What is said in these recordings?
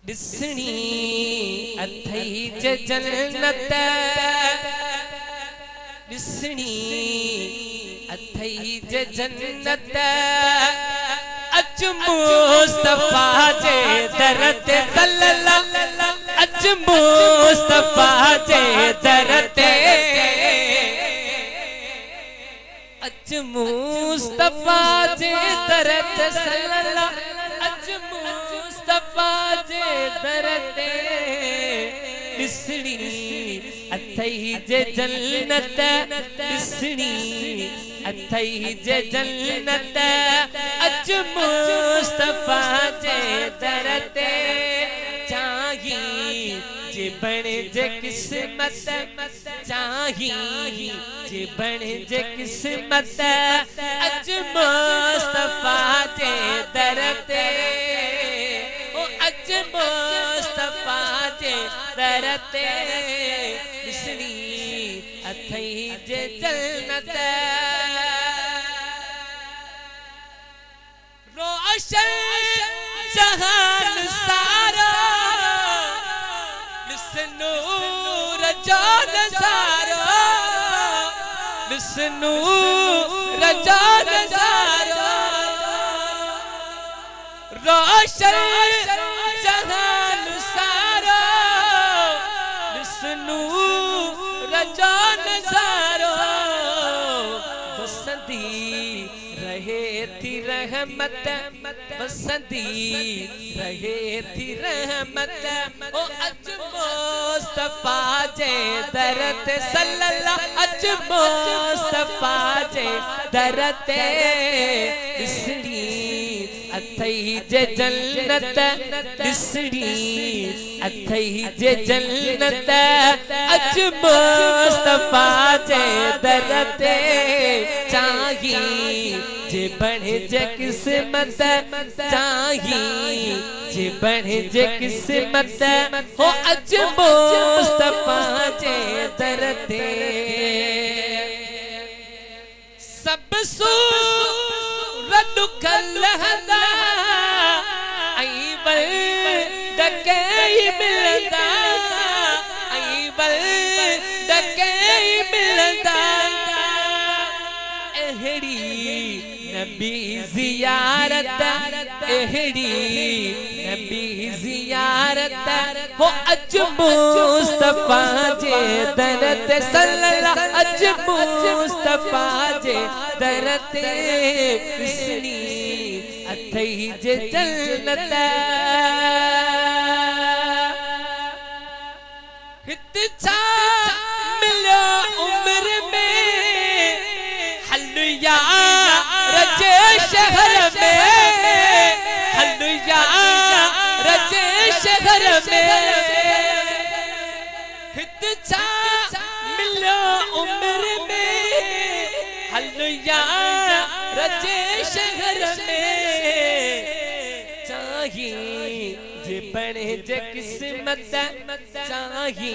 दिसणी अथई जे जन्नत दिसणी अथई जे जन्नत अज मुस्तफा जे दर ते सल्लल्लाहु अज मुस्तफा जे दर ते अज मुस्तफा जे दर ते सल्लल्लाहु अज मुस्तफा जे दर ते दिसणी अथई जे जन्नत दिसणी अथई जे जन्नत अज मुस्तफा जे दर ते चाही जे बने जे किस्मत चाही जे बने जे किस्मत अज मुस्तफा जे दर ते अज मुस्तफा जे दर ते दिसणी अथई जे जन्नत रोशन जहान सारा नूर जान सारा नूर जान सारा रोशन जहान सारा नूर जान सारा बसंती रहे थी रहमत बसंती रहे थी रहमत ओ अज मुस्तफा जे दर ते सल्लल्लाहु अज मुस्तफा जे दर ते दिसणी अथई जे जन्नत दिसणी अथई जे जन्नत अज मुस्तफा जे दर ते चाही जे बने जे किस्मत चाही जे बने जे किस्मत हो अज मुस्तफा जे दर ते सब सूरत दुखलहदा आई बल डके मिलदा आई बल डके मिलदा एहड़ी नबी जियारत एहड़ी नबी जियारत हो अज मुस्तफा जे दर ते सल्लल्लाहु अज मुस्तफा जे दर ते दिसणी अथई जे जन्नत हित छा मिलो उम्र में हलया रजे शहर में हलया रजे शहर में हित छा मिलो उम्र में हलया रजे शहर में चाही जे बने जे किस्मत चाही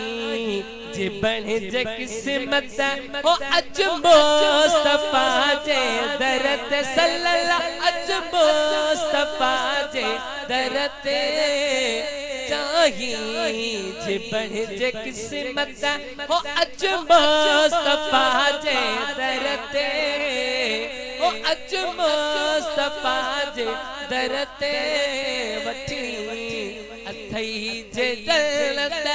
जे बने जे किस्मत हो अज मुस्तफा जे दर ते सल्लल्लाहु अज मुस्तफा जे दर ते चाही जे बने जे किस्मत हो अज मुस्तफा जे दर ते हो अज मुस्तफा जे दर ते वठी अथई जे जन्नत